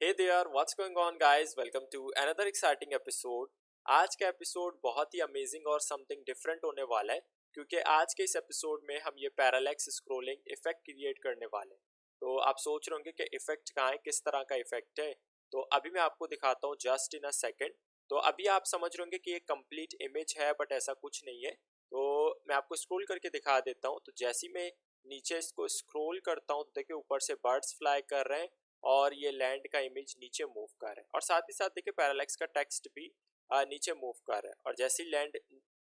Hey there, what's going on guys? Welcome to another exciting episode. आज का episode बहुत ही amazing और something different होने वाला है क्योंकि आज के इस एपिसोड में हम ये पैरालैक्स स्क्रोलिंग इफेक्ट क्रिएट करने वाले हैं। तो आप सोच रहे होंगे कि इफेक्ट कहाँ है, किस तरह का इफेक्ट है। तो अभी मैं आपको दिखाता हूँ जस्ट इन अ सेकेंड। तो अभी आप समझ रहे होंगे कि ये कंप्लीट इमेज है बट ऐसा कुछ नहीं है। तो मैं आपको स्क्रोल करके दिखा देता हूँ। तो जैसे ही मैं नीचे इसको स्क्रोल करता हूँ तो देखिए ऊपर से बर्ड्स फ्लाई कर रहे हैं और ये लैंड का इमेज नीचे मूव कर रहा है और साथ ही साथ देखिए पैरालैक्स का टेक्स्ट भी नीचे मूव कर रहा है और जैसे ही लैंड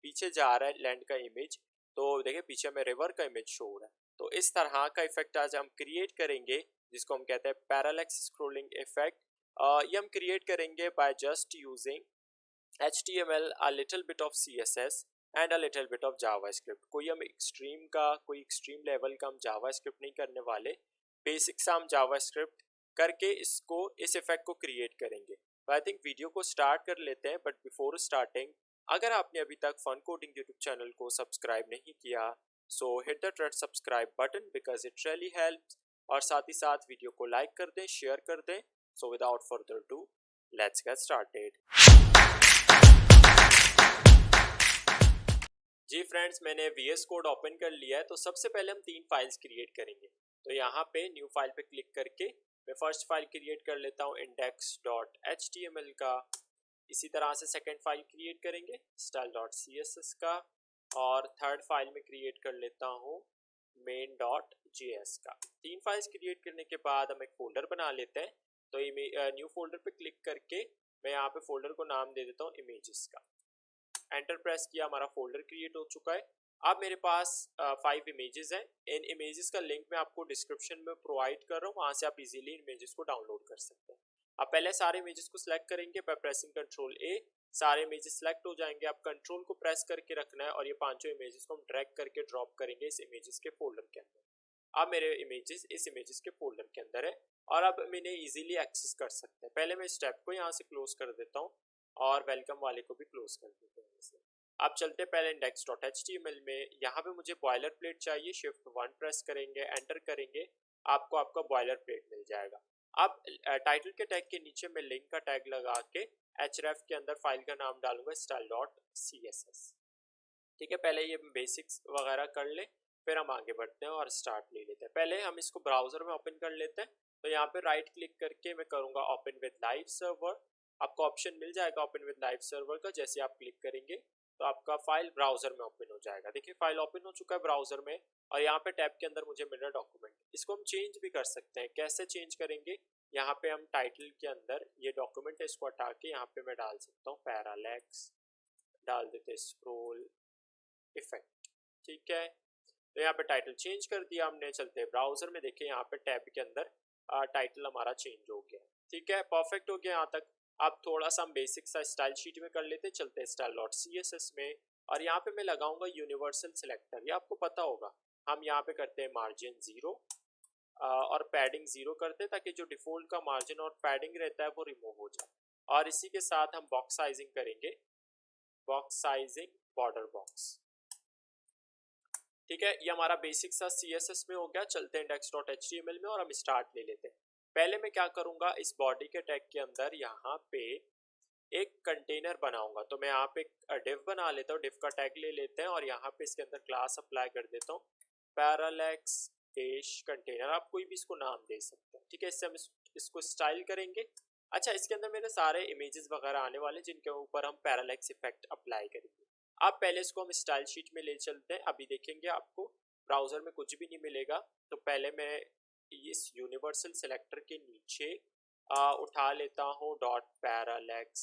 पीछे जा रहा है लैंड का इमेज तो देखिए पीछे में रिवर का इमेज शो हो रहा है। तो इस तरह का इफेक्ट आज हम क्रिएट करेंगे जिसको हम कहते हैं पैरालैक्स स्क्रोलिंग इफेक्ट। ये हम क्रिएट करेंगे by just using HTML, a little bit of CSS and a little bit of JavaScript. कोई हम एक्सट्रीम लेवल का हम जावास्क्रिप्ट नहीं करने वाले, बेसिक सा हम जावास्क्रिप्ट करके इसको इस इफेक्ट को क्रिएट करेंगे। तो आई थिंक वीडियो को स्टार्ट कर लेते हैं बट बिफोर स्टार्टिंग अगर आपने अभी तक फन कोडिंग यूट्यूब चैनल को सब्सक्राइब नहीं किया सो hit the red subscribe button because it really helps और साथ ही साथ वीडियो को लाइक कर दें, शेयर कर दें। So without further do let's get started. जी फ्रेंड्स, मैंने VS कोड ओपन कर लिया है। तो सबसे पहले हम 3 फाइल्स क्रिएट करेंगे। तो यहाँ पे न्यू फाइल पे क्लिक करके मैं फर्स्ट फाइल क्रिएट कर लेता हूँ index.html का। इसी तरह से सेकंड फाइल क्रिएट करेंगे style.css का और थर्ड फाइल में क्रिएट कर लेता हूँ main.js का। 3 फाइल्स क्रिएट करने के बाद हम एक फोल्डर बना लेते हैं। तो न्यू फोल्डर पे क्लिक करके मैं यहाँ पे फोल्डर को नाम दे देता हूँ इमेजेस का। एंटर प्रेस किया, हमारा फोल्डर क्रिएट हो चुका है। अब मेरे पास 5 इमेजेस हैं। इन इमेजेस का लिंक मैं आपको डिस्क्रिप्शन में प्रोवाइड कर रहा हूँ, वहाँ से आप इजीली इमेजेस को डाउनलोड कर सकते हैं। अब पहले सारे इमेजेस को सिलेक्ट करेंगे बाय प्रेसिंग कंट्रोल ए। सारे इमेजेस सिलेक्ट हो जाएंगे। आप कंट्रोल को प्रेस करके रखना है और ये पांचों इमेजेस को हम ड्रैग करके ड्रॉप करेंगे इस इमेजेस के फोल्डर के अंदर। अब मेरे इमेजेस इस इमेजेस के फोल्डर के अंदर है और अब हम इन्हें इजीली एक्सेस कर सकते हैं। पहले मैं स्टेप को यहाँ से क्लोज कर देता हूँ और वेलकम वाले को भी क्लोज कर देते हैं। अब चलते पहले index.html में। यहाँ पे मुझे बॉयलर प्लेट चाहिए। शिफ्ट 1 प्रेस करेंगे, एंटर करेंगे, आपको आपका बॉयलर प्लेट मिल जाएगा। अब टाइटल के टैग के नीचे मैं लिंक का टैग लगा के href के अंदर फाइल का नाम डालूंगा style.css। ठीक है, पहले ये बेसिक्स वगैरह कर ले फिर हम आगे बढ़ते हैं और स्टार्ट ले लेते हैं। पहले हम इसको ब्राउजर में ओपन कर लेते हैं। तो यहाँ पे राइट क्लिक करके मैं करूँगा ओपन विद लाइव सर्वर। आपको ऑप्शन मिल जाएगा ओपन विद लाइव सर्वर का। जैसे आप क्लिक करेंगे तो आपका फाइल ब्राउजर में ओपन हो जाएगा। देखिए फाइल ओपन हो चुका है ब्राउजर में और यहाँ पे टैब के अंदर मुझे मिल रहा है डॉक्यूमेंट। इसको हम चेंज भी कर सकते हैं। कैसे चेंज करेंगे, यहाँ पे हम टाइटल के अंदर ये डॉक्यूमेंट है इसको हटा के यहाँ पे मैं डाल सकता हूँ पैरालैक्स, डाल देते स्क्रोल इफेक्ट। ठीक है, तो यहाँ पे टाइटल चेंज कर दिया हमने। चलते हैं ब्राउजर में, देखिए यहाँ पे टैब के अंदर टाइटल हमारा चेंज हो गया। ठीक है, परफेक्ट हो गया यहाँ तक। अब थोड़ा सा हम बेसिक सा स्टाइल शीट में कर लेते हैं। चलते हैं style.css में और यहाँ पे मैं लगाऊंगा यूनिवर्सल सिलेक्टर। ये आपको पता होगा, हम यहाँ पे करते हैं मार्जिन 0 और पैडिंग 0 करते हैं ताकि जो डिफॉल्ट का मार्जिन और पैडिंग रहता है वो रिमूव हो जाए। और इसी के साथ हम बॉक्स साइजिंग करेंगे, बॉक्स साइजिंग बॉर्डर बॉक्स। ठीक है, ये हमारा बेसिक सा CSS में हो गया। चलते हैं index.html में और हम स्टार्ट ले लेते हैं। पहले मैं क्या करूंगा, इस बॉडी के टैग के अंदर यहाँ पे एक कंटेनर बनाऊंगा। तो मैं यहाँ पे डिव बना लेता हूँ, डिव का टैग ले लेते हैं और यहाँ पे इसके अंदर क्लास अप्लाई कर देता हूँ पैरालैक्स डैश कंटेनर। आप कोई भी इसको नाम दे सकते हैं। ठीक है, इससे हम इसको स्टाइल करेंगे। अच्छा, इसके अंदर मेरे सारे इमेजेस वगैरह आने वाले जिनके ऊपर हम पैरालैक्स इफेक्ट अप्लाई करेंगे। अब पहले इसको हम स्टाइल शीट में ले चलते हैं। अभी देखेंगे आपको ब्राउजर में कुछ भी नहीं मिलेगा। तो पहले मैं इस यूनिवर्सल सिलेक्टर के नीचे उठा लेता हूँ डॉट पैरालैक्स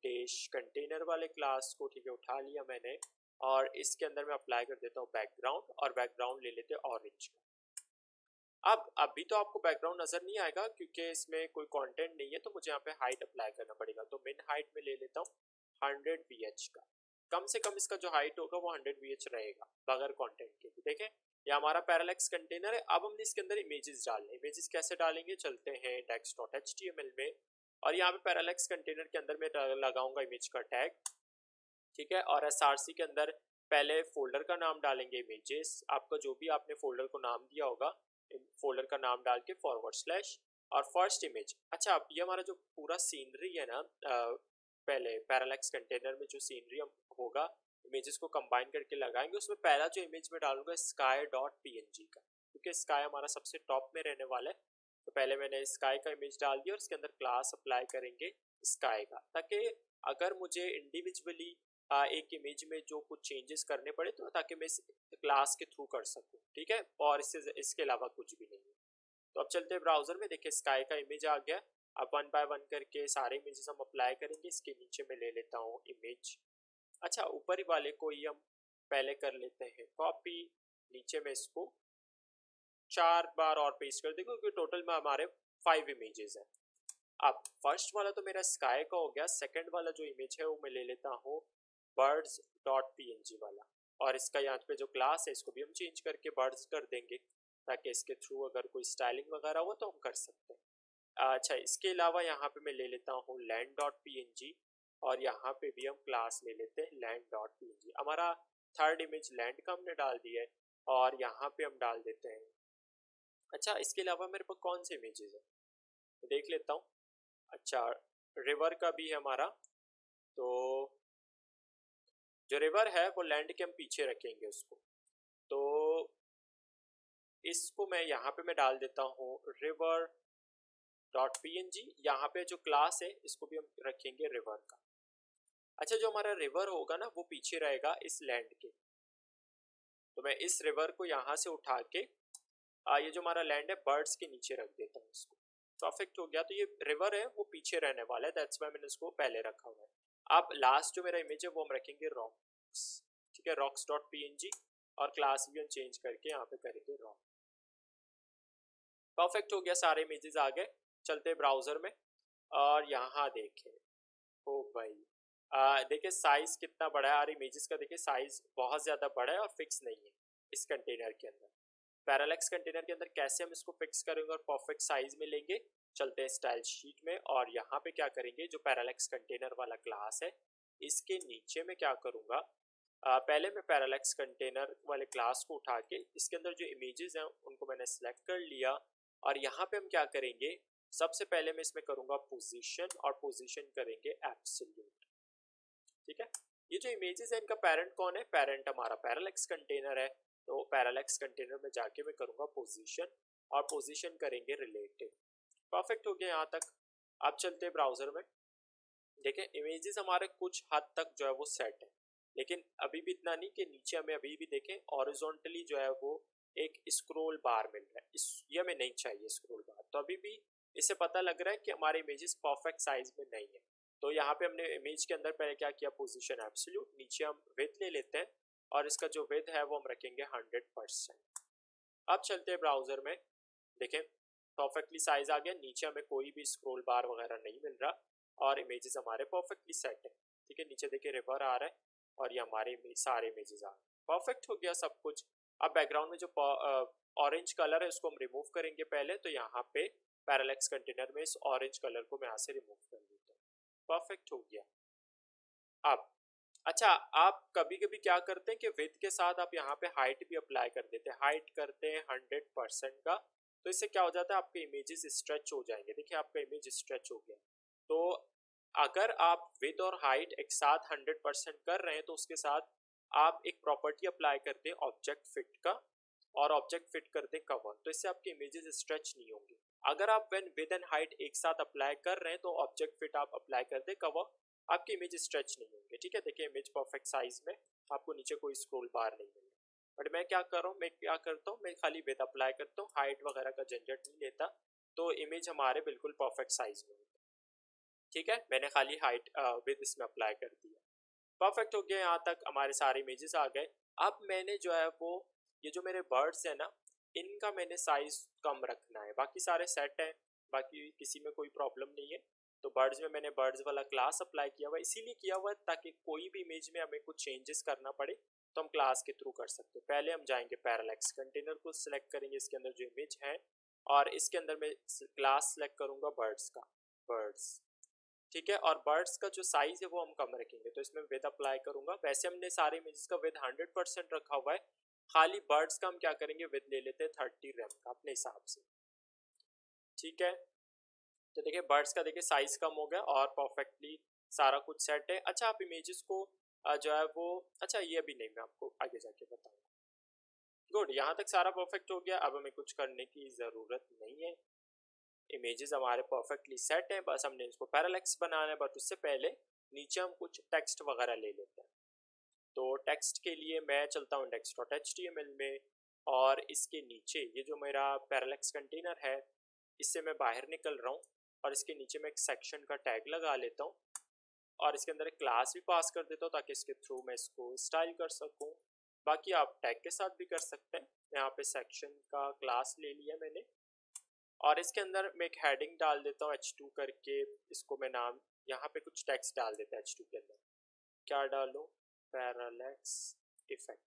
डैश कंटेनर वाले क्लास को। ठीक है, उठा लिया मैंने और इसके अंदर मैं अप्लाई कर देता हूँ बैकग्राउंड और बैकग्राउंड ले लेते हैं ऑरेंज का। अब अभी तो आपको बैकग्राउंड नजर नहीं आएगा क्योंकि इसमें कोई कंटेंट नहीं है, तो मुझे यहाँ पे हाइट अप्लाई करना पड़ेगा। तो मिन हाइट में ले लेता हूँ 100 VH का। कम से कम इसका जो हाइट होगा वो 100 VH रहेगा बगैर कंटेंट के भी। देखें, ये हमारा पैरालैक्स कंटेनर है। अब हमने इसके अंदर इमेजेस डालने। इमेजेस कैसे डालेंगे, चलते हैं index.html में और यहाँ पे पैरालैक्स कंटेनर के अंदर मैं लगाऊंगा इमेज का टैग। ठीक है, और src के अंदर पहले फोल्डर का नाम डालेंगे इमेजेस। आपका जो भी आपने फोल्डर को नाम दिया होगा, फोल्डर का नाम डाल के फॉरवर्ड स्लैश और फर्स्ट इमेज, अच्छा अब ये हमारा जो पूरा सीनरी है ना, पहले पैरालैक्स कंटेनर में जो सीनरी हम होगा इमेजेस को कंबाइन करके लगाएंगे, उसमें पहला जो इमेज में डालूंगा स्काई डॉट पीएनजी का, क्योंकि स्काई हमारा सबसे टॉप में रहने वाला है। तो पहले मैंने स्काई का इमेज डाल दिया और इसके अंदर क्लास अप्लाई करेंगे स्काई का, ताकि अगर मुझे इंडिविजुअली एक इमेज में जो कुछ चेंजेस करने पड़े तो ताकि मैं इस क्लास के थ्रू कर सकूं, ठीक है, और इसके अलावा कुछ भी नहीं है। तो अब चलते हैं ब्राउजर में, देखिए स्काई का इमेज आ गया। अब वन बाय वन करके सारे इमेजेस हम अप्लाई करेंगे। इसके नीचे में ले लेता हूँ इमेज, अच्छा ऊपर ही वाले को ही हम पहले कर लेते हैं कॉपी, नीचे में इसको 4 बार और पेस्ट कर देंगे क्योंकि टोटल में हमारे 5 इमेजेस हैं। अब फर्स्ट वाला तो मेरा स्काई का हो गया, सेकंड वाला जो इमेज है वो मैं ले लेता हूँ बर्ड्स डॉट पीएनजी वाला, और इसका यहाँ पे जो क्लास है इसको भी हम चेंज करके बर्ड्स कर देंगे, ताकि इसके थ्रू अगर कोई स्टाइलिंग वगैरह हो तो हम कर सकते हैं। अच्छा इसके अलावा यहाँ पे मैं ले लेता हूँ लैंड डॉट पीएनजी, और यहाँ पे भी हम क्लास ले लेते हैं लैंड डॉट पीएनजी। हमारा थर्ड इमेज लैंड का हमने डाल दिया है, और यहाँ पे हम डाल देते हैं, अच्छा इसके अलावा मेरे पास कौन से इमेजेस है तो देख लेता हूँ। अच्छा रिवर का भी है हमारा, तो जो रिवर है वो लैंड के हम पीछे रखेंगे उसको, तो इसको मैं यहाँ पे मैं डाल देता हूँ रिवर डॉट पीएनजी। यहाँ पे जो क्लास है इसको भी हम रखेंगे रिवर का। अच्छा जो हमारा रिवर होगा ना वो पीछे रहेगा इस लैंड के, तो मैं इस रिवर को यहाँ से उठा के ये जो हमारा लैंड है बर्ड्स के नीचे रख देता हूँ इसको, परफेक्ट हो गया। तो ये रिवर है वो पीछे रहने वाला है, दैट्स व्हाई मैंने इसको पहले रखा हुआ है। अब लास्ट जो मेरा इमेज है वो हम रखेंगे रॉक्स, ठीक है, रॉक्स डॉट पीएनजी, और क्लास भी हम चेंज करके यहाँ पे करेंगे रॉक। परफेक्ट हो गया, सारे इमेजेस आ गए। चलते ब्राउजर में और यहाँ देखें, ओ भाई देखिए साइज कितना बड़ा है, और इमेजेस का देखिए साइज बहुत ज़्यादा बड़ा है और फिक्स नहीं है इस कंटेनर के अंदर। पैरालैक्स कंटेनर के अंदर कैसे हम इसको फिक्स करेंगे और परफेक्ट साइज में लेंगे, चलते हैं स्टाइल शीट में, और यहाँ पे क्या करेंगे जो पैरालैक्स कंटेनर वाला क्लास है इसके नीचे में क्या करूँगा, पहले मैं पैरालैक्स कंटेनर वाले क्लास को उठा के इसके अंदर जो इमेजेस हैं उनको मैंने सेलेक्ट कर लिया, और यहाँ पे हम क्या करेंगे सबसे पहले मैं इसमें करूँगा पोजीशन, और पोजीशन करेंगे एब्सोल्यूट, ठीक है। ये जो इमेजेस है इनका पेरेंट कौन है, पेरेंट हमारा पैरालैक्स कंटेनर है, तो पैरालैक्स कंटेनर में जाके मैं करूँगा पोजीशन, और पोजीशन करेंगे रिलेटिव। परफेक्ट हो गया यहाँ तक। अब चलते हैं ब्राउजर में, देखें इमेजेस हमारे कुछ हद तक जो है वो सेट है, लेकिन अभी भी इतना नहीं कि नीचे हमें अभी भी देखें हॉरिजॉन्टली जो है वो एक स्क्रॉल बार मिल रहा है, ये हमें नहीं चाहिए स्क्रॉल बार, तो अभी भी इससे पता लग रहा है कि हमारे इमेजेस परफेक्ट साइज में नहीं है। तो यहाँ पे हमने इमेज के अंदर पहले क्या किया, पोजीशन एब्सोल्यूट, नीचे हम विड्थ ले लेते हैं और इसका जो विड्थ है वो हम रखेंगे 100%। अब चलते हैं ब्राउजर में, देखें परफेक्टली साइज आ गया, नीचे हमें कोई भी स्क्रॉल बार वगैरह नहीं मिल रहा और इमेजेस हमारे परफेक्टली सेट है, ठीक है। नीचे देखिए रिवर आ रहा है और ये हमारे सारे इमेजेस आ रहे हैं, परफेक्ट हो गया सब कुछ। अब बैकग्राउंड में जो ऑरेंज कलर है उसको हम रिमूव करेंगे पहले, तो यहाँ पे पैरालैक्स कंटेनर में इस ऑरेंज कलर को मैं यहाँ से रिमूव कर देता हूँ, परफेक्ट हो गया। अब अच्छा आप कभी कभी क्या करते हैं कि विड्थ के साथ आप यहाँ पे हाइट भी अप्लाई कर देते हैं, हाइट करते हैं 100% का, तो इससे क्या हो जाता है आपके इमेजेस स्ट्रेच हो जाएंगे। देखिए आपका इमेज स्ट्रेच हो गया, तो अगर आप विड्थ और हाइट एक साथ 100% कर रहे हैं तो उसके साथ आप एक प्रॉपर्टी अप्लाई कर दें ऑब्जेक्ट फिट का, और ऑब्जेक्ट फिट कर दें कवर, तो इससे आपके इमेजेस स्ट्रेच नहीं होंगे। अगर आप व्हेन विड्थ एंड हाइट एक साथ अप्लाई कर रहे हैं तो ऑब्जेक्ट फिट आप अप्लाई कर दें कवर, आपके इमेज स्ट्रेच नहीं होंगे, ठीक है। देखिए इमेज परफेक्ट साइज में, आपको नीचे कोई स्क्रॉल बार नहीं मिलेगा। बट मैं क्या कर रहा हूँ, मैं क्या करता हूँ, मैं खाली विड्थ अप्लाई करता हूँ, हाइट वगैरह का झंझट नहीं लेता, तो इमेज हमारे बिल्कुल परफेक्ट साइज में होता है, ठीक है। मैंने खाली हाइट विड्थ इसमें अप्लाई कर दिया, परफेक्ट हो गया। यहाँ तक हमारे सारे इमेजेस आ गए। अब मैंने जो है वो ये जो मेरे बर्ड्स है ना इनका मैंने साइज कम रखना है, बाकी सारे सेट हैं, बाकी किसी में कोई प्रॉब्लम नहीं है। तो बर्ड्स में मैंने बर्ड्स वाला क्लास अप्लाई किया हुआ, इसीलिए किया हुआ ताकि कोई भी इमेज में हमें कुछ चेंजेस करना पड़े तो हम क्लास के थ्रू कर सकते हैं। पहले हम जाएंगे पैरालैक्स कंटेनर को सिलेक्ट करेंगे, इसके अंदर जो इमेज है, और इसके अंदर मैं क्लास सेलेक्ट करूंगा बर्ड्स का, बर्ड्स, ठीक है। और बर्ड्स का जो साइज है वो हम कम रखेंगे, तो इसमें विद अप्लाई करूंगा। वैसे हमने सारे इमेजेस का विद 100% रखा हुआ है, खाली बर्ड्स का हम क्या करेंगे विद ले लेते हैं 30 रैम का अपने हिसाब से, ठीक है। तो देखिए बर्ड्स का देखिए साइज कम हो गया और परफेक्टली सारा कुछ सेट है। अच्छा आप इमेजेस को जो है वो, अच्छा ये भी नहीं, मैं आपको आगे जाके बताऊंगा। गुड, यहाँ तक सारा परफेक्ट हो गया। अब हमें कुछ करने की ज़रूरत नहीं है, इमेजेस हमारे परफेक्टली सेट हैं, बस हमने इसको पैरालेक्स बनाना है। बट उससे पहले नीचे हम कुछ टेक्स्ट वगैरह ले लेते हैं। तो टेक्स्ट के लिए मैं चलता हूँ index.html में, और इसके नीचे ये जो मेरा पैरालेक्स कंटेनर है इससे मैं बाहर निकल रहा हूँ, और इसके नीचे मैं एक सेक्शन का टैग लगा लेता हूँ, और इसके अंदर एक क्लास भी पास कर देता हूँ ताकि इसके थ्रू मैं इसको स्टाइल कर सकूँ। बाकी आप टैग के साथ भी कर सकते हैं। यहाँ पे सेक्शन का क्लास ले लिया मैंने, और इसके अंदर मैं एक हेडिंग डाल देता हूँ h2 करके, इसको मैं नाम यहाँ पे कुछ टेक्स्ट डाल देता है h2 के अंदर। क्या डालूँ? Parallax effect,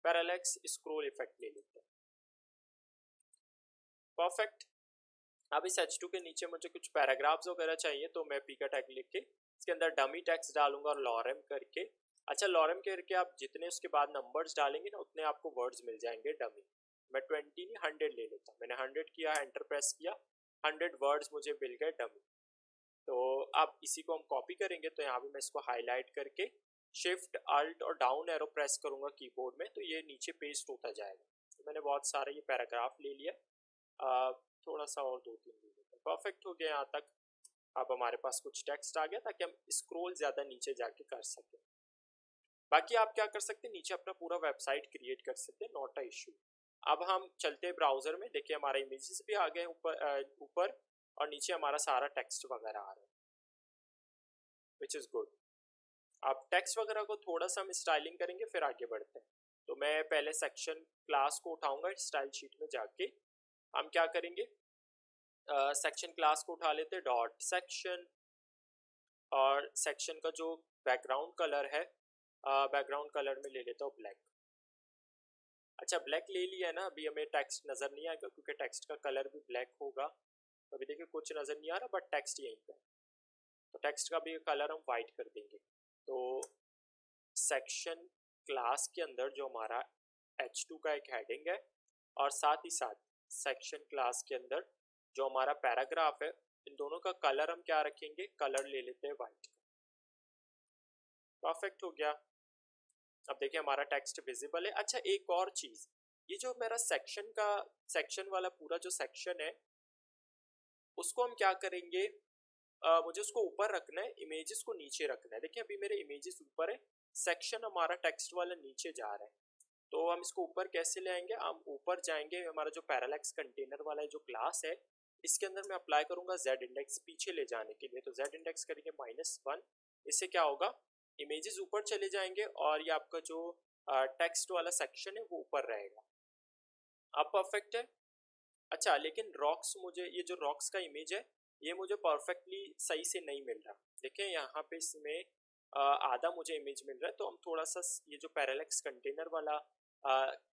parallax scroll effect ले लेते हैं। परफेक्ट। अब इस h2 के नीचे मुझे कुछ पैराग्राफ्स वगैरह चाहिए, तो मैं p का टैग लिख के इसके अंदर डमी टेक्स्ट डालूंगा और लॉरेम करके। अच्छा लॉरेम करके आप जितने उसके बाद नंबर्स डालेंगे ना उतने आपको वर्ड्स मिल जाएंगे डमी। मैं 20 नहीं 100 ले लेता हूँ, मैंने 100 किया, एंटर प्रेस किया, 100 वर्ड्स मुझे मिल गए डमी। तो अब इसी को हम कॉपी करेंगे, तो यहाँ पे मैं इसको हाईलाइट करके शिफ्ट अल्ट और डाउन एरो प्रेस करूंगा कीबोर्ड में, तो ये नीचे पेस्ट होता जाएगा। तो मैंने बहुत सारा ये पैराग्राफ ले लिया, थोड़ा सा और 2-3 ले लेते हैं। परफेक्ट हो गया यहाँ तक। अब हमारे पास कुछ टेक्स्ट आ गया ताकि हम स्क्रॉल ज़्यादा नीचे जाके कर सकें। बाकी आप क्या कर सकते हैं, नीचे अपना पूरा वेबसाइट क्रिएट कर सकते हैं, नॉट अ इशू। अब हम चलते हैं ब्राउजर में, देखिए हमारा इमेजेस भी आ गए ऊपर और नीचे हमारा सारा टेक्स्ट वगैरह आ रहा है, विच इज़ गुड। अब टेक्स्ट वगैरह को थोड़ा सा हम स्टाइलिंग करेंगे, फिर आगे बढ़ते हैं। तो मैं पहले सेक्शन क्लास को उठाऊंगा, स्टाइल शीट में जाके हम क्या करेंगे, सेक्शन क्लास को उठा लेते हैं, डॉट सेक्शन, और सेक्शन का जो बैकग्राउंड कलर है, बैकग्राउंड कलर में ले लेता हूँ ब्लैक। अच्छा ब्लैक ले लिया है ना, अभी हमें टेक्स्ट नज़र नहीं आएगा क्योंकि टेक्स्ट का कलर भी ब्लैक होगा। अभी देखिए कुछ नज़र नहीं आ रहा बट टेक्स्ट यहीं पे, तो टेक्स्ट का भी कलर हम वाइट कर देंगे। तो सेक्शन क्लास के अंदर जो हमारा h2 का एक हेडिंग है, और साथ ही साथ सेक्शन क्लास के अंदर जो हमारा पैराग्राफ है, इन दोनों का कलर हम क्या रखेंगे, कलर ले लेते हैं वाइट। परफेक्ट हो गया। अब देखिए हमारा टेक्स्ट विजिबल है। अच्छा एक और चीज़, ये जो मेरा सेक्शन वाला पूरा जो सेक्शन है उसको हम क्या करेंगे, मुझे उसको ऊपर रखना है, इमेजेस को नीचे रखना है। देखिए अभी मेरे इमेजेस ऊपर है, सेक्शन हमारा टेक्स्ट वाला नीचे जा रहा है। तो हम इसको ऊपर कैसे ले आएंगे, हम ऊपर जाएंगे, हमारा जो पैरालेक्स कंटेनर वाला जो क्लास है इसके अंदर मैं अप्लाई करूंगा z इंडेक्स पीछे ले जाने के लिए। तो z इंडेक्स करेंगे -1, इससे क्या होगा, इमेजेस ऊपर चले जाएंगे और ये आपका जो टेक्स्ट वाला सेक्शन है वो ऊपर रहेगा। अब परफेक्ट है। अच्छा लेकिन रॉक्स, मुझे ये जो रॉक्स का इमेज है ये मुझे परफेक्टली सही से नहीं मिल रहा। देखिए यहाँ पे इसमें आधा मुझे इमेज मिल रहा है, तो हम थोड़ा सा ये जो पैरालेक्स कंटेनर वाला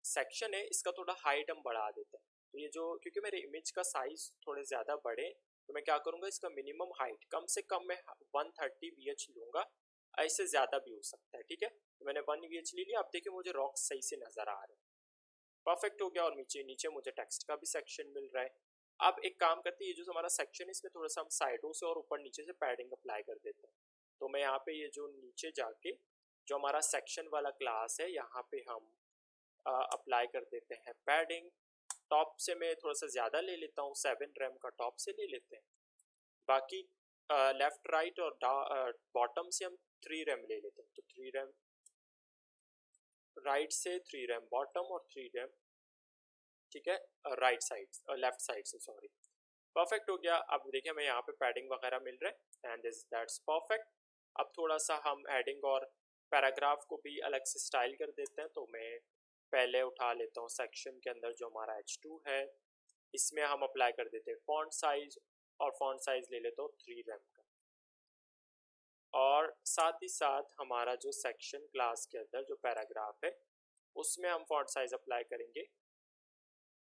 सेक्शन है इसका थोड़ा हाइट हम बढ़ा देते हैं। तो ये जो, क्योंकि मेरे इमेज का साइज थोड़े ज़्यादा बड़े, तो मैं क्या करूँगा, इसका मिनिमम हाइट कम से कम मैं 130 VH लूँगा, ऐसे ज़्यादा भी हो सकता है, ठीक है। तो मैंने 1 VH ले लिया। अब देखिए मुझे रॉक्स सही से नज़र आ रहे हैं, परफेक्ट हो गया। और नीचे नीचे मुझे टेक्स्ट का भी सेक्शन मिल रहा है। अब एक काम करते हैं, ये जो हमारा सेक्शन है इसमें थोड़ा सा हम साइडों से और ऊपर नीचे से पैडिंग अप्लाई कर देते हैं। तो मैं यहाँ पे ये जो नीचे जाके जो हमारा सेक्शन वाला क्लास है यहाँ पे हम अप्लाई कर देते हैं पैडिंग। टॉप से मैं थोड़ा सा ज़्यादा ले लेता हूँ, 7 रैम का टॉप से ले लेते हैं। बाकी लेफ्ट राइट और बॉटम से हम 3 रैम ले लेते हैं। तो 3 रैम राइट से, 3 रैम बॉटम और 3 रैम, ठीक है, राइट साइड लेफ्ट साइड से, सॉरी। परफेक्ट हो गया। अब देखिए हमें यहाँ पे पैडिंग वगैरह मिल रहा है एंड दैट्स परफेक्ट। अब थोड़ा सा हम हेडिंग और पैराग्राफ को भी अलग से स्टाइल कर देते हैं। तो मैं पहले उठा लेता हूँ सेक्शन के अंदर जो हमारा h2 है, इसमें हम अप्लाई कर देते हैं फॉन्ट साइज, और फॉन्ट साइज ले लेता हूँ 3 रैम का। और साथ ही साथ हमारा जो सेक्शन क्लास के अंदर जो पैराग्राफ है उसमें हम फॉन्ट साइज अप्लाई करेंगे,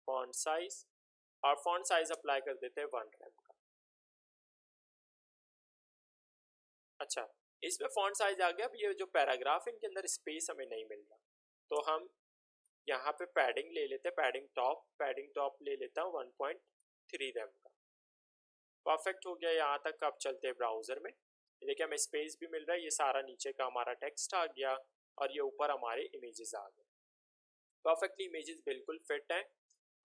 फॉन्ट साइज, और फॉन्ट साइज अप्लाई कर देते हैं 1 रैम का। अच्छा इसमें फॉन्ट साइज आ गया। अब ये जो पैराग्राफ है इनके अंदर स्पेस हमें नहीं मिल रहा, तो हम यहाँ पे पैडिंग ले लेते हैं, पैडिंग टॉप ले लेता हूँ 1.3 रैम का। परफेक्ट हो गया यहाँ तक। अब चलते हैं ब्राउजर में। देखिए हमें स्पेस भी मिल रहा है, ये सारा नीचे का हमारा टेक्स्ट आ गया और ये ऊपर हमारे इमेजेस आ गए। परफेक्टली इमेजेस बिल्कुल फिट हैं।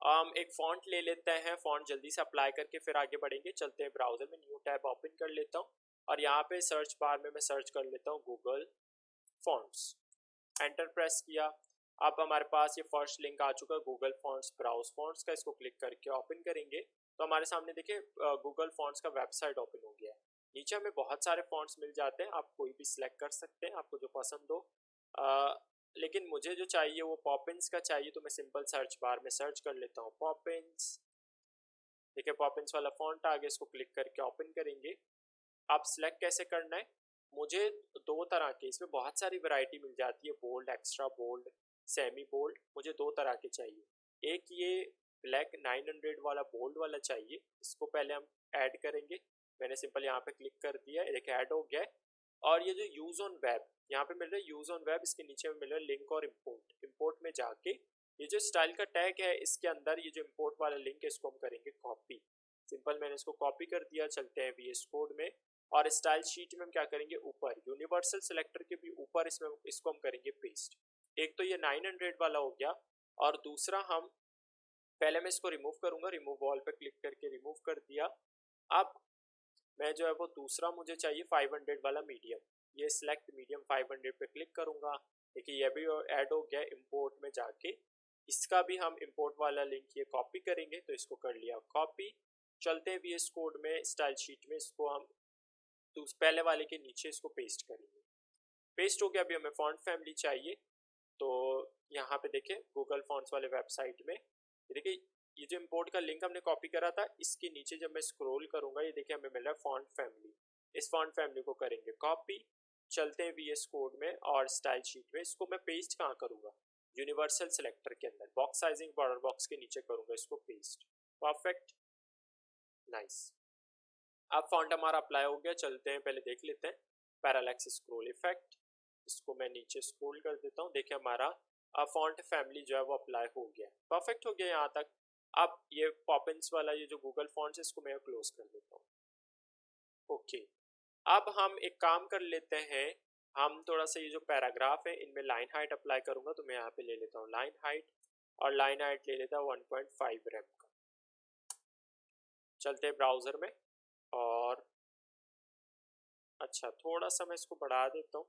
हम एक फॉन्ट ले लेते हैं, फॉन्ट जल्दी से अप्लाई करके फिर आगे बढ़ेंगे। चलते हैं ब्राउजर में, न्यू टैब ओपन कर लेता हूँ और यहाँ पे सर्च बार में मैं सर्च कर लेता हूँ गूगल फॉन्ट्स। एंटर प्रेस किया। अब हमारे पास ये फर्स्ट लिंक आ चुका है गूगल फॉन्ट्स ब्राउज फॉन्ट्स का। इसको क्लिक करके ओपन करेंगे तो हमारे सामने देखिए गूगल फॉन्ट्स का वेबसाइट ओपन हो गया है। नीचे हमें बहुत सारे फॉन्ट्स मिल जाते हैं, आप कोई भी सिलेक्ट कर सकते हैं आपको जो पसंद हो। लेकिन मुझे जो चाहिए वो पॉपिंस का चाहिए, तो मैं सिंपल सर्च बार में सर्च कर लेता हूँ पॉपिंस। देखिए पॉपिंस वाला फॉन्ट आ गया, इसको क्लिक करके ओपन करेंगे। आप सिलेक्ट कैसे करना है, मुझे दो तरह के, इसमें बहुत सारी वैरायटी मिल जाती है, bold, extra bold, semi bold. मुझे दो तरह के चाहिए। एक ये ब्लैक 900 वाला बोल्ड वाला चाहिए, इसको पहले हम ऐड करेंगे। मैंने सिंपल यहाँ पे क्लिक कर दिया, एक ऐड हो गया है। और ये जो यूज ऑन वेब यहाँ पे मिल रहा है, यूज ऑन वेब, इसके नीचे में मिल रहा है लिंक और इम्पोर्ट। इम्पोर्ट में जाके ये जो स्टाइल का टैग है इसके अंदर ये जो इम्पोर्ट वाला लिंक है इसको हम करेंगे कॉपी। सिंपल मैंने इसको कॉपी कर दिया। चलते हैं VS कोड में और स्टाइल शीट में हम क्या करेंगे, ऊपर यूनिवर्सल सिलेक्टर के भी ऊपर इसमें इसको हम करेंगे पेस्ट। एक तो ये 900 वाला हो गया और दूसरा हम पहले मैं इसको रिमूव करूंगा, रिमूव ऑल पे क्लिक करके रिमूव कर दिया। अब मैं जो है वो दूसरा मुझे चाहिए 500 वाला मीडियम, ये सिलेक्ट मीडियम 500 पे क्लिक करूंगा। देखिए ये भी ऐड हो गया। इंपोर्ट में जाके इसका भी हम इंपोर्ट वाला लिंक ये कॉपी करेंगे, तो इसको कर लिया कॉपी। चलते हैं VS कोड में स्टाइल शीट में, इसको हम तो उस पहले वाले के नीचे इसको पेस्ट करेंगे। पेस्ट हो गया। अभी हमें फॉन्ट फैमिली चाहिए, तो यहाँ पे देखिए गूगल फॉन्ट्स वाले वेबसाइट में देखिए ये जो इम्पोर्ट का लिंक हमने कॉपी करा था इसके नीचे जब मैं स्क्रॉल करूंगा ये देखिए हमें मिल रहा है फॉन्ट फैमिली। इस फॉन्ट फैमिली को करेंगे कॉपी। चलते हैं VS कोड में और स्टाइल शीट में, इसको मैं पेस्ट कहाँ करूँगा, यूनिवर्सल सिलेक्टर के अंदर बॉक्स साइजिंग बॉर्डर बॉक्स के नीचे करूँगा इसको पेस्ट। Perfect, nice. अब फॉन्ट हमारा अप्लाई हो गया। चलते हैं पहले देख लेते हैं पैरालैक्स स्क्रॉल इफेक्ट, इसको मैं नीचे स्क्रॉल कर देता हूँ। देखिए हमारा फॉन्ट फैमिली जो है वो अप्लाई हो गया। परफेक्ट हो गया यहाँ तक। अब ये पॉपिंस वाला ये जो गूगल फॉन्ट्स है इसको मैं क्लोज कर देता हूँ। ओके, अब हम एक काम कर लेते हैं, हम थोड़ा सा ये जो पैराग्राफ है इनमें लाइन हाइट अप्लाई करूंगा, तो मैं यहाँ पे ले लेता हूँ लाइन हाइट और लाइन हाइट ले लेता हूँ 1.5 रैम का। चलते हैं ब्राउजर में और अच्छा थोड़ा सा मैं इसको बढ़ा देता हूँ,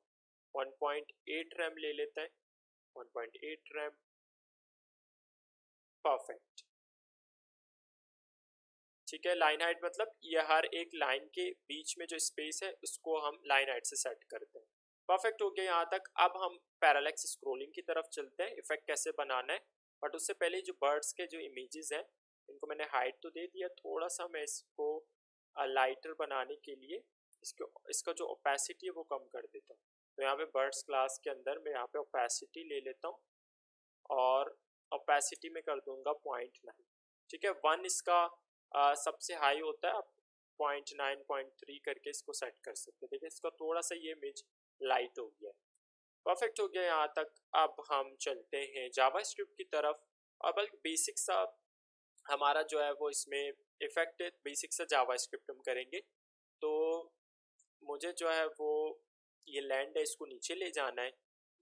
1.8 रैम ले लेते हैं, 1.8 रैम। परफेक्ट, ठीक है। लाइन हाइट मतलब ये हर एक लाइन के बीच में जो स्पेस है उसको हम लाइन हाइट से सेट करते हैं। परफेक्ट हो गया यहाँ तक। अब हम पैरालैक्स स्क्रोलिंग की तरफ चलते हैं, इफेक्ट कैसे बनाना है। बट उससे पहले जो बर्ड्स के जो इमेजेस हैं इनको मैंने हाइट तो दे दिया, थोड़ा सा मैं इसको लाइटर बनाने के लिए इसका जो ओपेसिटी है वो कम कर देता हूँ। तो यहाँ पे बर्ड्स क्लास के अंदर मैं यहाँ पे ओपेसिटी ले लेता हूँ और ओपेसिटी में कर दूंगा 0.9। ठीक है, 1 इसका सबसे हाई होता है, आप 0.9 0.3 करके इसको सेट कर सकते हैं। देखिए इसका थोड़ा सा ये इमेज लाइट हो गया है। परफेक्ट हो गया यहाँ तक। अब हम चलते हैं जावास्क्रिप्ट की तरफ और बल्कि बेसिक सा हमारा जो है वो इसमें इफेक्ट बेसिक सा जावास्क्रिप्ट हम करेंगे। तो मुझे जो है वो ये लैंड है इसको नीचे ले जाना है,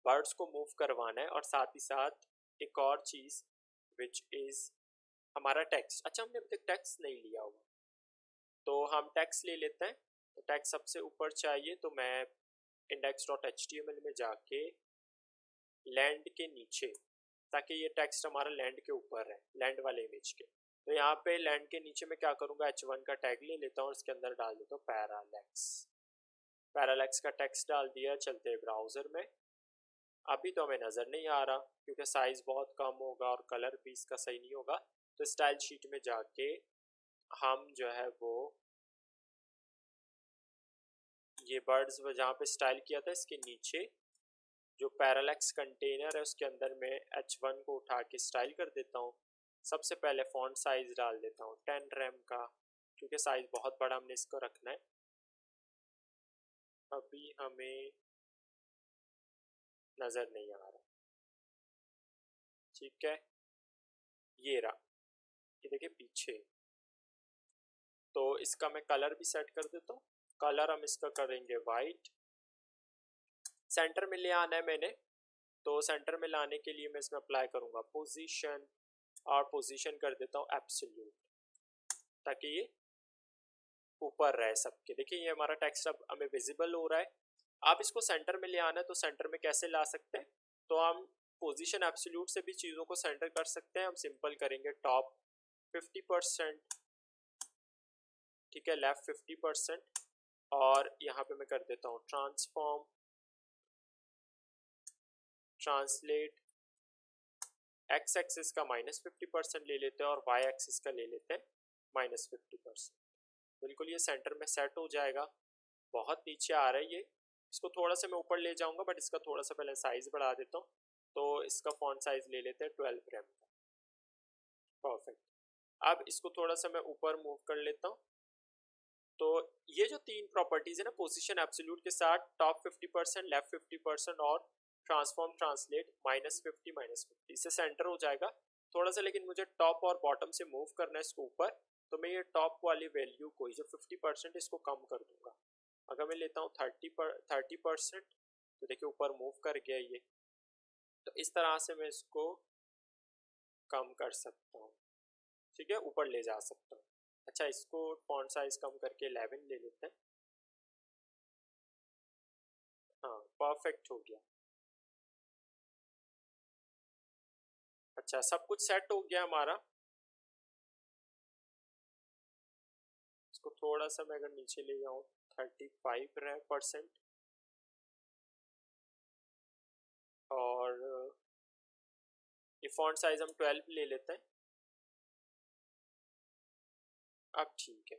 बर्ड्स को मूव करवाना है और साथ ही साथ एक और चीज़ विच इज़ हमारा टेक्स्ट। अच्छा हमने अभी तक टेक्स्ट नहीं लिया हुआ, तो हम टेक्स्ट ले लेते हैं। तो टेक्स्ट सबसे ऊपर चाहिए, तो मैं index.html में जाके लैंड के नीचे, ताकि ये टेक्स्ट हमारा लैंड के ऊपर है, लैंड वाले इमेज के। तो यहाँ पे लैंड के नीचे मैं क्या करूँगा, H1 का टैग ले लेता हूँ और इसके अंदर डाल देता हूँ पैरालैक्स। पैरालैक्स का टेक्स्ट डाल दिया। चलते हैं ब्राउज़र में। अभी तो हमें नज़र नहीं आ रहा क्योंकि साइज़ बहुत कम होगा और कलर भी इसका सही नहीं होगा। तो स्टाइल शीट में जाके हम जो है वो ये बर्ड्स जहाँ पे स्टाइल किया था इसके नीचे जो पैरालैक्स कंटेनर है उसके अंदर मैं H1 को उठा के स्टाइल कर देता हूँ। सबसे पहले फॉन्ट साइज डाल देता हूँ 10 रैम का, क्योंकि साइज बहुत बड़ा हमने इसको रखना है। अभी हमें नज़र नहीं आ रहा, ठीक है। ये रहा, ये देखिए पीछे। तो इसका मैं कलर भी सेट कर देता हूँ। कलर हम इसका करेंगे वाइट। सेंटर में ले आना है मैंने, तो सेंटर में लाने के लिए मैं इसमें अप्लाई करूँगा पोजीशन, और पोजीशन कर देता हूँ एब्सोल्यूट, ताकि ये ऊपर रहे सबके। देखिए ये हमारा टेक्स्ट अब हमें विजिबल हो रहा है। आप इसको सेंटर में ले आना है, तो सेंटर में कैसे ला सकते हैं, तो हम पोजीशन एब्सोल्यूट से भी चीज़ों को सेंटर कर सकते हैं। हम सिंपल करेंगे टॉप 50%, ठीक है, लेफ्ट 50%, और यहाँ पे मैं कर देता हूँ ट्रांसफॉर्म, ट्रांसलेट, एक्स एक्सिस का -50% ले लेते हैं और वाई एक्सिस का ले लेते हैं -50%। बिल्कुल ये सेंटर में सेट हो जाएगा। बहुत नीचे आ रहा है ये, इसको थोड़ा सा मैं ऊपर ले जाऊंगा, बट इसका थोड़ा सा पहले साइज बढ़ा देता हूँ। तो इसका फॉन्ट साइज ले लेते हैं 12 ग्राम का। परफेक्ट। अब इसको थोड़ा सा मैं ऊपर मूव कर लेता हूँ। तो ये जो तीन प्रॉपर्टीज है ना, पोजीशन एब्सोल्यूट के साथ टॉप 50%, लेफ्ट 50% और ट्रांसफॉर्म ट्रांसलेट -50 -50 से सेंटर हो जाएगा थोड़ा सा। लेकिन मुझे टॉप और बॉटम से मूव करना है इसको ऊपर, तो मैं ये टॉप वाली वैल्यू को, जो 50% इसको कम कर दूंगा। अगर मैं लेता हूँ 30%, तो देखिए ऊपर मूव कर गया ये। तो इस तरह से मैं इसको कम कर सकता हूँ, ठीक है, ऊपर ले जा सकता हूँ। अच्छा, इसको फॉन्ट साइज कम करके 11 ले लेते हैं। हाँ, परफेक्ट हो गया। अच्छा, सब कुछ सेट हो गया हमारा। इसको थोड़ा सा मैं अगर नीचे ले जाऊँ 35%, और ये फॉन्ट साइज हम 12 ले लेते हैं। अब ठीक है,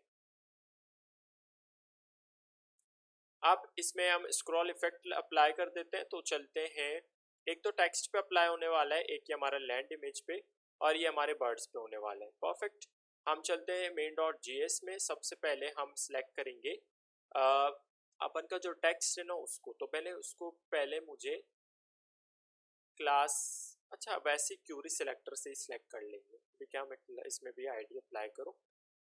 अब इसमें हम स्क्रॉल इफेक्ट अप्लाई कर देते हैं। तो चलते हैं, एक तो टेक्स्ट पे अप्लाई होने वाला है, एक ये हमारा लैंड इमेज पे, और ये हमारे बर्ड्स पे होने वाला है। परफेक्ट। हम चलते हैं main.js में। सबसे पहले हम सिलेक्ट करेंगे अपन का जो टेक्स्ट है ना उसको, तो पहले मुझे क्लास, अच्छा वैसे क्यूरी सिलेक्टर से ही सिलेक्ट कर लेंगे, तो क्या मैं इसमें भी आईडी अप्लाई करूँ।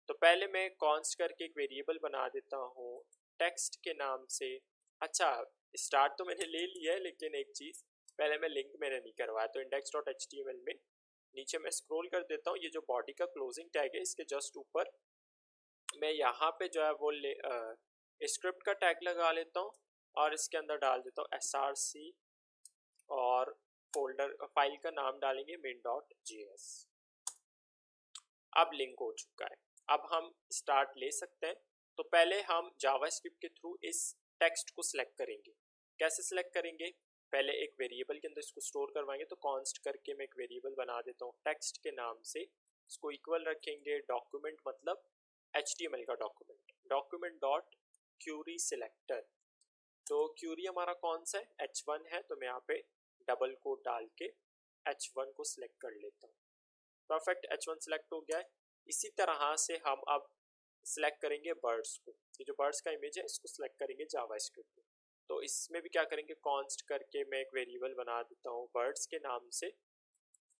तो पहले मैं कॉन्स्ट करके एक वेरिएबल बना देता हूँ टेक्स्ट के नाम से। अच्छा, स्टार्ट तो मैंने ले लिया है, लेकिन एक चीज़ पहले मैं लिंक मैंने नहीं करवाया। तो index.html में नीचे मैं स्क्रॉल कर देता हूँ, ये जो बॉडी का क्लोजिंग टैग है इसके जस्ट ऊपर मैं यहाँ पे जो है वो स्क्रिप्ट का टैग लगा लेता हूँ, और इसके अंदर डाल देता हूँ src, और फोल्डर फाइल का नाम डालेंगे main.js। अब लिंक हो चुका है, अब हम स्टार्ट ले सकते हैं। तो पहले हम जावास्क्रिप्ट के थ्रू इस टेक्स्ट को सिलेक्ट करेंगे। कैसे सिलेक्ट करेंगे, पहले एक वेरिएबल के अंदर इसको स्टोर करवाएंगे। तो कॉन्स्ट करके मैं एक वेरिएबल बना देता हूँ टेक्स्ट के नाम से, इसको इक्वल रखेंगे डॉक्यूमेंट, मतलब HTML का document, document dot Curie selector. तो क्यूरी हमारा कौन सा है, H1 है, तो मैं यहाँ पे डबल कोट डाल के H1 को सिलेक्ट कर लेता हूँ। परफेक्ट, H1 सिलेक्ट हो गया है। इसी तरह से हम अब सिलेक्ट करेंगे बर्ड्स को। ये जो बर्ड्स का इमेज है इसको सिलेक्ट करेंगे जावास्क्रिप्ट में। तो इसमें भी क्या करेंगे, कॉन्स्ट करके मैं एक वेरिएबल बना देता हूँ बर्ड्स के नाम से,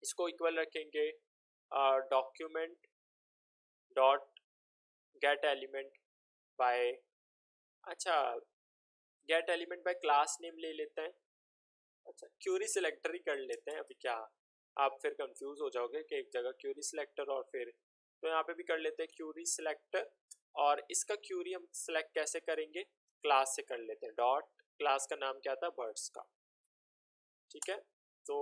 इसको इक्वल रखेंगे document dot get element by, अच्छा get element by class name ले लेते हैं। अच्छा, क्यूरी सिलेक्टर ही कर लेते हैं अभी, क्या आप फिर कंफ्यूज हो जाओगे कि एक जगह क्यूरी सिलेक्टर और फिर, तो यहाँ पे भी कर लेते हैं क्यूरी सिलेक्टर। और इसका क्यूरी हम सिलेक्ट कैसे करेंगे, क्लास से कर लेते हैं, डॉट क्लास का नाम क्या था, बर्ड्स का, ठीक है। तो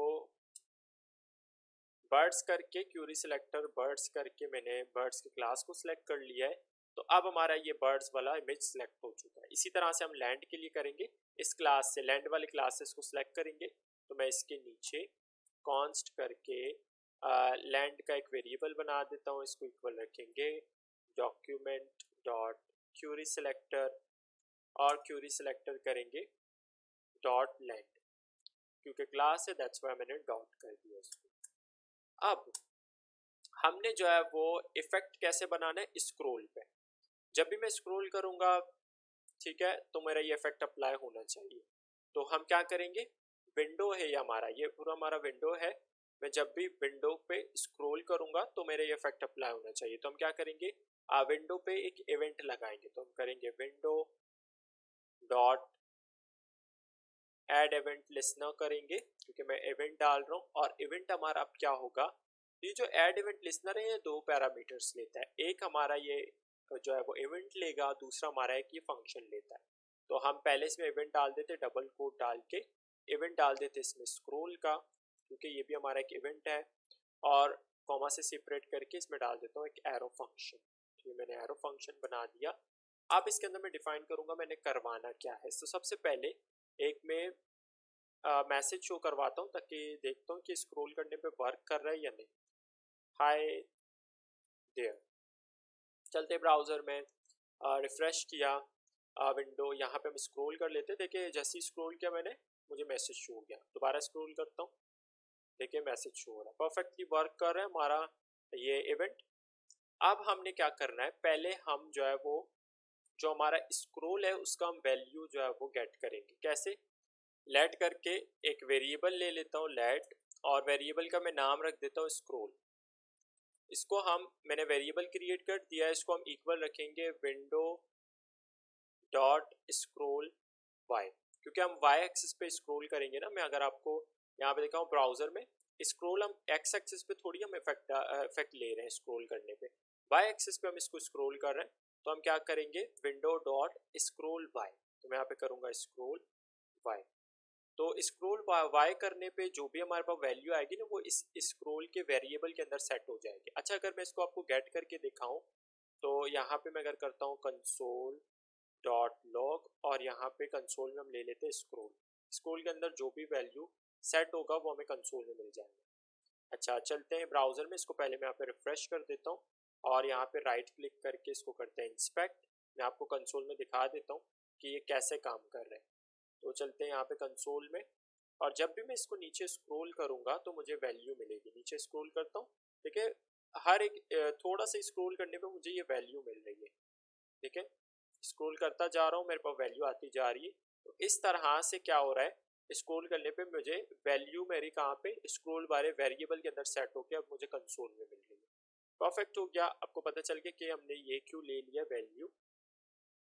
बर्ड्स करके क्यूरी सिलेक्टर बर्ड्स करके मैंने बर्ड्स के क्लास को सिलेक्ट कर लिया है। तो अब हमारा ये बर्ड्स वाला इमेज सिलेक्ट हो चुका है। इसी तरह से हम लैंड के लिए करेंगे, इस क्लास से लैंड वाले क्लासेस को सिलेक्ट करेंगे। तो मैं इसके नीचे कॉन्स्ट करके लैंड का एक वेरिएबल बना देता हूँ, इसको इक्वल रखेंगे डॉक्यूमेंट डॉट क्यूरी सिलेक्टर, और क्यूरी सिलेक्टर करेंगे डॉट लैंड, क्योंकि क्लास है दैट्स वाई मैंने डॉट कर दिया इसको। अब हमने जो है वो इफेक्ट कैसे बनाना है, स्क्रॉल पे। जब भी मैं स्क्रॉल करूँगा, ठीक है, तो मेरा ये इफेक्ट अप्लाई होना चाहिए। तो हम क्या करेंगे, विंडो है ये हमारा, ये पूरा हमारा विंडो है। मैं जब भी विंडो पे स्क्रॉल करूँगा तो मेरे ये इफेक्ट अप्लाई होना चाहिए। तो हम क्या करेंगे, विंडो पे एक इवेंट लगाएंगे, तो हम करेंगे window dot add event listener करेंगे, क्योंकि मैं इवेंट डाल रहा हूँ। और इवेंट हमारा अब क्या होगा, ये जो ऐड इवेंट लिस्नर है ये दो पैरामीटर्स लेता है। एक हमारा ये जो है वो इवेंट लेगा, दूसरा हमारा एक ये फंक्शन लेता है। तो हम पहले इसमें इवेंट डाल देते, डबल कोट डाल के इवेंट डाल देते इसमें स्क्रोल का, क्योंकि ये भी हमारा एक इवेंट है। और कॉमा से सेपरेट करके इसमें डाल देता हूँ एक एरो फंक्शन। तो ये मैंने एरो फंक्शन बना दिया। अब इसके अंदर मैं डिफाइन करूंगा मैंने करवाना क्या है। तो सबसे पहले एक में मैसेज शो करवाता हूँ, ताकि देखता हूँ कि स्क्रॉल करने पे वर्क कर रहा है या नहीं। हाय देयर, चलते ब्राउज़र में रिफ़्रेश किया विंडो, यहाँ पे हम स्क्रॉल कर लेते। देखिए जैसे ही स्क्रॉल किया मैंने, मुझे मैसेज शो हो गया। दोबारा स्क्रॉल करता हूँ, देखिए मैसेज शो हो रहा है, परफेक्टली वर्क कर रहा है हमारा ये इवेंट। अब हमने क्या करना है, पहले हम जो है वो जो हमारा स्क्रॉल है उसका हम वैल्यू जो है वो गेट करेंगे। कैसे, लेट करके एक वेरिएबल ले लेता हूँ लेट, और वेरिएबल का मैं नाम रख देता हूँ स्क्रॉल। इसको मैंने वेरिएबल क्रिएट कर दिया है, इसको हम इक्वल रखेंगे विंडो डॉट स्क्रॉल वाई, क्योंकि हम वाई एक्सिस पे स्क्रॉल करेंगे ना। मैं अगर आपको यहाँ पे दिखाऊँ ब्राउजर में, स्क्रॉल हम एक्स एक्सिस पे थोड़ी हम इफेक्ट ले रहे हैं स्क्रॉल करने पे, वाई एक्सिस पे हम इसको स्क्रॉल कर रहे हैं। तो हम क्या करेंगे, विंडो डॉट स्क्रॉल वाई, तो मैं यहाँ पे करूँगा स्क्रॉल वाई। तो स्क्रॉल वाई करने पे जो भी हमारे पास वैल्यू आएगी ना, वो इस स्क्रॉल के वेरिएबल के अंदर सेट हो जाएगी। अच्छा, अगर मैं इसको आपको गेट करके दिखाऊं, तो यहाँ पे मैं अगर करता हूँ कंसोल डॉट लॉग, और यहाँ पे कंसोल में हम ले लेते हैं स्क्रॉल। स्क्रॉल के अंदर जो भी वैल्यू सेट होगा वो हमें कंसोल में मिल जाएगा। अच्छा, चलते हैं ब्राउजर में। इसको पहले मैं यहाँ पे रिफ्रेश कर देता हूँ, और यहाँ पे राइट क्लिक करके इसको करते हैं इंस्पेक्ट। मैं आपको कंसोल में दिखा देता हूँ कि ये कैसे काम कर रहा है। तो चलते हैं यहाँ पे कंसोल में, और जब भी मैं इसको नीचे स्क्रॉल करूँगा तो मुझे वैल्यू मिलेगी। नीचे स्क्रॉल करता हूँ, ठीक है, हर एक थोड़ा सा स्क्रॉल करने पे मुझे ये वैल्यू मिल रही है। ठीक है, स्क्रॉल करता जा रहा हूँ, मेरे पास वैल्यू आती जा रही है। तो इस तरह से क्या हो रहा है, स्क्रॉल करने पे मुझे वैल्यू मेरी कहाँ पे स्क्रॉल वाले वेरिएबल के अंदर सेट होकर अब मुझे कंसोल में मिल रही है। परफेक्ट हो गया। आपको पता चल गया कि हमने ये क्यों ले लिया वैल्यू,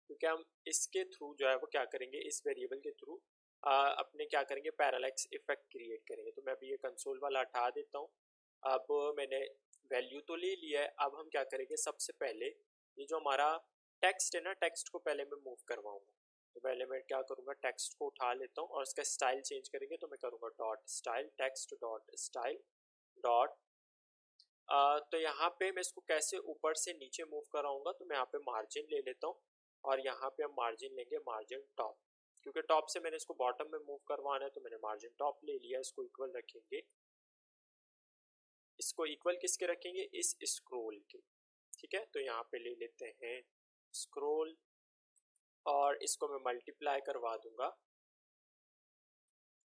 क्योंकि हम इसके थ्रू जो है वो क्या करेंगे, इस वेरिएबल के थ्रू अपने क्या करेंगे, पैरालैक्स इफेक्ट क्रिएट करेंगे। तो मैं अभी ये कंसोल वाला हटा देता हूँ। अब मैंने वैल्यू तो ले लिया है, अब हम क्या करेंगे, सबसे पहले ये जो हमारा टेक्स्ट है ना, टेक्स्ट को पहले मैं मूव करवाऊंगा। तो पहले मैं क्या करूँगा, टेक्स्ट को उठा लेता हूँ और इसका स्टाइल चेंज करेंगे। तो मैं करूँगा dot style, text dot style dot तो यहाँ पे मैं इसको कैसे ऊपर से नीचे मूव कराऊंगा, तो मैं यहाँ पे मार्जिन ले लेता हूँ, और यहाँ पे हम मार्जिन लेंगे मार्जिन टॉप, क्योंकि टॉप से मैंने इसको बॉटम में मूव करवाना है। तो मैंने मार्जिन टॉप ले लिया। इसको इक्वल रखेंगे, इसको इक्वल किसके रखेंगे, इस स्क्रॉल के। ठीक है, तो यहाँ पे ले लेते हैं स्क्रॉल, और इसको मैं मल्टीप्लाई करवा दूंगा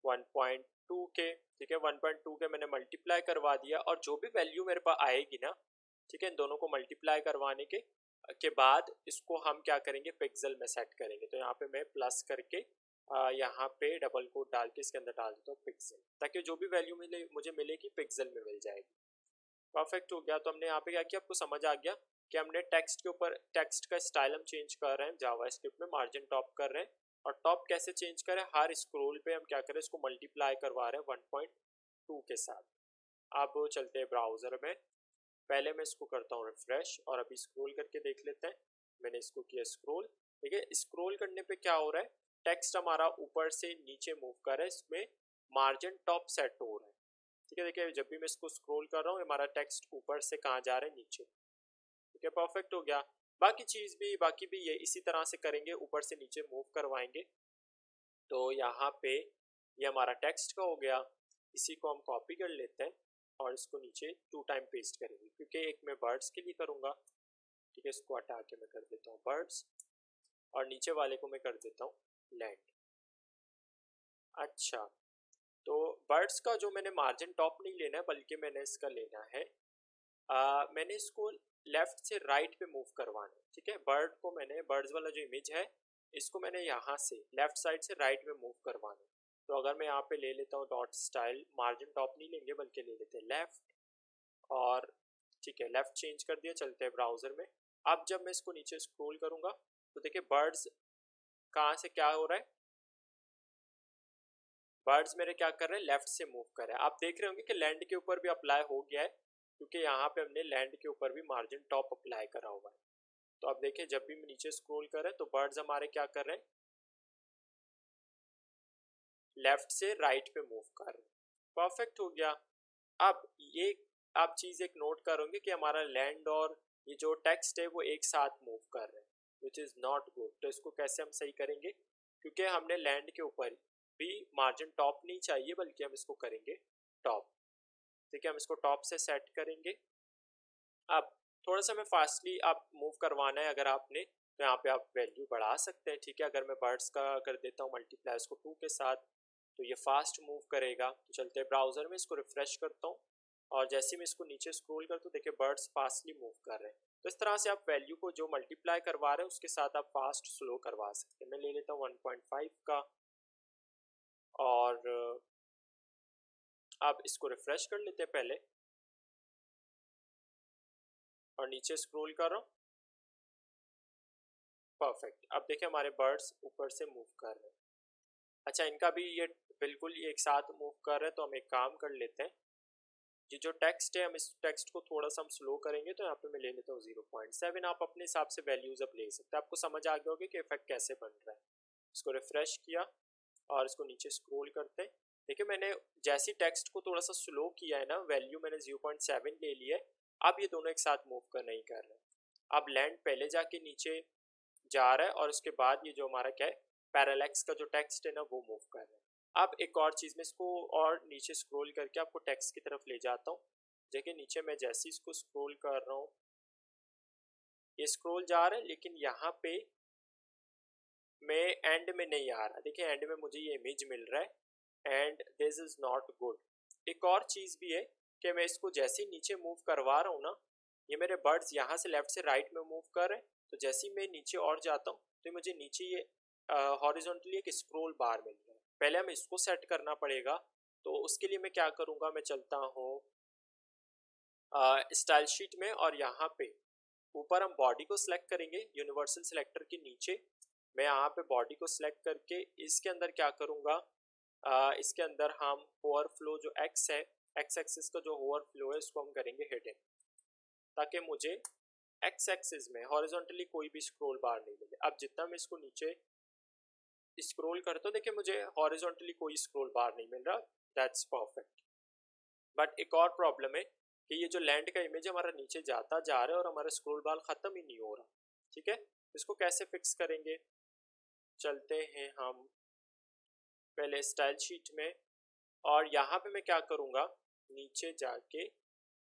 1.2 के। ठीक है, 1.2 के मैंने मल्टीप्लाई करवा दिया, और जो भी वैल्यू मेरे पास आएगी ना, ठीक है, इन दोनों को मल्टीप्लाई करवाने के बाद इसको हम क्या करेंगे, पिक्सल में सेट करेंगे। तो यहाँ पे मैं प्लस करके यहाँ पे डबल कोट डाल के इसके अंदर डाल देता हूँ पिक्सल, ताकि जो भी वैल्यू मुझे मिलेगी पिक्सल में मिल जाएगी। परफेक्ट हो गया। तो हमने यहाँ पे क्या किया, आपको समझ आ गया कि हमने टेक्स्ट के ऊपर टेक्स्ट का स्टाइल हम चेंज कर रहे हैं जावास्क्रिप्ट में, मार्जिन टॉप कर रहे हैं। और टॉप कैसे चेंज करें, हर स्क्रॉल पे हम क्या करें, इसको मल्टीप्लाई करवा रहे हैं 1.2 के साथ। अब चलते हैं ब्राउजर में, पहले मैं इसको करता हूँ रिफ्रेश, और अभी स्क्रॉल करके देख लेते हैं। मैंने इसको किया स्क्रॉल, ठीक है, स्क्रॉल करने पे क्या हो रहा है, टेक्स्ट हमारा ऊपर से नीचे मूव कर रहा है, इसमें मार्जिन टॉप सेट हो रहा है। ठीक है, देखिए जब भी मैं इसको स्क्रॉल कर रहा हूँ हमारा टेक्स्ट ऊपर से कहाँ जा रहा है, नीचे। ठीक है, परफेक्ट हो गया। बाकी भी ये इसी तरह से करेंगे, ऊपर से नीचे मूव करवाएंगे। तो यहाँ पे ये हमारा टेक्स्ट का हो गया। इसी को हम कॉपी कर लेते हैं और इसको नीचे 2 टाइम पेस्ट करेंगे, क्योंकि एक मैं बर्ड्स के लिए करूँगा। ठीक है, इसको हटा के मैं कर देता हूँ बर्ड्स, और नीचे वाले को मैं कर देता हूँ लैंड। अच्छा, तो बर्ड्स का जो मैंने मार्जिन टॉप नहीं लेना है, बल्कि मैंने इसका लेना है मैंने इसको लेफ्ट से राइट पे मूव करवाना है। ठीक है, बर्ड्स वाला जो इमेज है, इसको मैंने यहाँ से लेफ्ट साइड से राइट में मूव करवाना है। तो अगर मैं यहाँ पे ले लेता हूँ डॉट स्टाइल, मार्जिन टॉप नहीं लेंगे बल्कि ले लेते हैं लेफ्ट, और ठीक है लेफ्ट चेंज कर दिया। चलते हैं ब्राउजर में, अब जब मैं इसको नीचे स्क्रॉल करूंगा तो देखिए बर्ड्स कहाँ से क्या हो रहा है, बर्ड्स मेरे क्या कर रहे हैं, लेफ्ट से मूव कर रहे हैं। आप देख रहे होंगे कि लैंड के ऊपर भी अप्लाई हो गया है, क्योंकि यहाँ पे हमने लैंड के ऊपर भी मार्जिन टॉप अप्लाई करा हुआ है। तो आप देखिए जब भी मैं नीचे स्क्रॉल कर रहे हैं तो बर्ड्स हमारे क्या कर रहे हैं, लेफ्ट से राइट पे मूव कर रहे हैं। परफेक्ट हो गया। अब ये आप चीज़ एक नोट करोगे कि हमारा लैंड और ये जो टेक्स्ट है वो एक साथ मूव कर रहे हैं, विच इज़ नॉट गुड। तो इसको कैसे हम सही करेंगे, क्योंकि हमने लैंड के ऊपर भी मार्जिन टॉप नहीं चाहिए, बल्कि हम इसको करेंगे टॉप। ठीक है, हम इसको टॉप से सेट करेंगे। अब थोड़ा सा मैं फास्टली आप मूव करवाना है अगर आपने, तो यहाँ पे आप वैल्यू बढ़ा सकते हैं। ठीक है, अगर मैं बर्ड्स का कर देता हूँ मल्टीप्लाई इसको 2 के साथ, तो ये फास्ट मूव करेगा। तो चलते हैं ब्राउज़र में, इसको रिफ्रेश करता हूँ और जैसे ही मैं इसको नीचे स्क्रॉल करता हूँ देखिए बर्ड्स फास्टली मूव कर रहे हैं। तो इस तरह से आप वैल्यू को जो मल्टीप्लाई करवा रहे हैं उसके साथ आप फास्ट स्लो करवा सकते हैं। मैं ले लेता हूँ 1.5 का और आप इसको रिफ्रेश कर लेते हैं पहले और नीचे स्क्रॉल कर रहा हूँ। परफेक्ट, अब देखिए हमारे बर्ड्स ऊपर से मूव कर रहे हैं। अच्छा, इनका भी ये बिल्कुल ही एक साथ मूव कर रहे हैं, तो हम एक काम कर लेते हैं, ये जो टेक्स्ट है हम इस टेक्स्ट को थोड़ा सा हम स्लो करेंगे। तो यहाँ पे मैं ले लेता हूँ 0.7। आप अपने हिसाब से वैल्यूज अब ले सकते हैं, आपको समझ आ गया होगा कि इफेक्ट कैसे बन रहा है। इसको रिफ्रेश किया और इसको नीचे स्क्रॉल करते हैं। देखिए मैंने जैसी टेक्स्ट को थोड़ा सा स्लो किया है ना, वैल्यू मैंने 0.7 ले लिया है। अब ये दोनों एक साथ मूव कर नहीं कर रहे। अब लैंड पहले जाके नीचे जा रहा है और उसके बाद ये जो हमारा क्या है, पैरालैक्स का जो टेक्स्ट है ना वो मूव कर रहा है। अब एक और चीज़, मैं इसको और नीचे स्क्रॉल करके आपको टेक्स्ट की तरफ ले जाता हूँ। देखिए नीचे मैं जैसे इसको स्क्रॉल कर रहा हूँ ये स्क्रॉल जा रहा है, लेकिन यहाँ पे मैं एंड में नहीं आ रहा। देखिए एंड में मुझे ये इमेज मिल रहा है and this is not good. एक और चीज़ भी है कि मैं इसको जैसे ही नीचे मूव करवा रहा हूँ ना, ये मेरे बर्ड्स यहाँ से लेफ्ट से राइट में मूव कर रहे हैं। तो जैसे ही मैं नीचे और जाता हूँ तो मुझे नीचे ये हॉरिजॉन्टली एक स्क्रॉल बार मिल रहा है। पहले हमें इसको सेट करना पड़ेगा। तो उसके लिए मैं क्या करूँगा, मैं चलता हूँ स्टाइल शीट में और यहाँ पे ऊपर हम बॉडी को सिलेक्ट करेंगे यूनिवर्सल सिलेक्टर के नीचे। मैं यहाँ पे बॉडी को सिलेक्ट करके इसके अंदर क्या करूँगा, इसके अंदर हम ओवरफ्लो जो एक्स है, एक्स एक्सिस का जो ओवरफ्लो है इसको हम करेंगे हिडन, ताकि मुझे एक्स एक्सिस में हॉरिजॉन्टली कोई भी स्क्रॉल बार नहीं मिले। अब जितना मैं इसको नीचे स्क्रॉल करता हूँ देखिए मुझे हॉरिजॉन्टली कोई स्क्रॉल बार नहीं मिल रहा। That's perfect. बट एक और प्रॉब्लम है कि ये जो लैंड का इमेज हमारा नीचे जाता जा रहा है और हमारा स्क्रॉल बार ख़त्म ही नहीं हो रहा। ठीक है, इसको कैसे फिक्स करेंगे, चलते हैं हम पहले स्टाइल शीट में और यहाँ पे मैं क्या करूँगा, नीचे जाके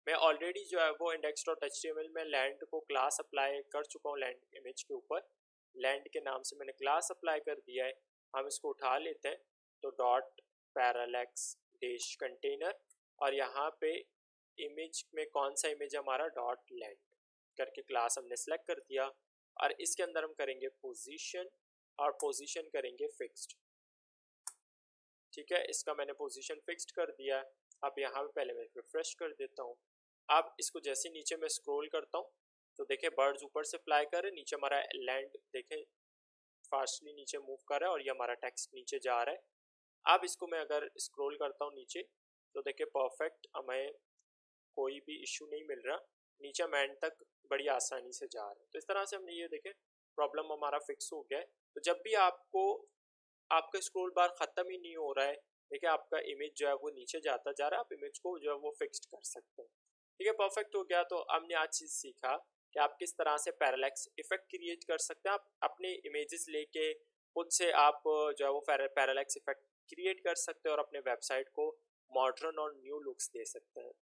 मैं ऑलरेडी जो है वो index.html में लैंड को क्लास अप्लाई कर चुका हूँ। लैंड इमेज के ऊपर लैंड के नाम से मैंने क्लास अप्लाई कर दिया है। हम इसको उठा लेते हैं तो डॉट पैरालैक्स डैश कंटेनर और यहाँ पे इमेज में कौन सा इमेज हमारा डॉट लैंड करके क्लास हमने सेलेक्ट कर दिया और इसके अंदर हम करेंगे पोजीशन और पोजीशन करेंगे फिक्स्ड। ठीक है, इसका मैंने पोजीशन फिक्स्ड कर दिया। अब यहाँ पे पहले मैं रिफ्रेश कर देता हूँ। अब इसको जैसे नीचे मैं स्क्रॉल करता हूँ तो देखें बर्ड्स ऊपर से फ्लाई कर रहे हैं, नीचे हमारा लैंड देखें फास्टली नीचे मूव कर रहा है और ये हमारा टेक्स्ट नीचे जा रहा है। अब इसको मैं अगर स्क्रॉल करता हूँ नीचे तो देखिए परफेक्ट, हमें कोई भी इशू नहीं मिल रहा, नीचे हम एंड तक बड़ी आसानी से जा रहे हैं। तो इस तरह से हमने ये देखें प्रॉब्लम हमारा फिक्स हो गया है। तो जब भी आपको आपका स्क्रॉल बार ख़त्म ही नहीं हो रहा है, देखिए आपका इमेज जो है वो नीचे जाता जा रहा है, आप इमेज को जो है वो फिक्स्ड कर सकते हैं। ठीक है, परफेक्ट हो गया। तो हमने आज चीज़ सीखा कि आप किस तरह से पैरालैक्स इफेक्ट क्रिएट कर सकते हैं। आप अपने इमेजेस लेके खुद से आप जो है वो पैरालैक्स इफेक्ट क्रिएट कर सकते हैं और अपने वेबसाइट को मॉडर्न और न्यू लुक्स दे सकते हैं।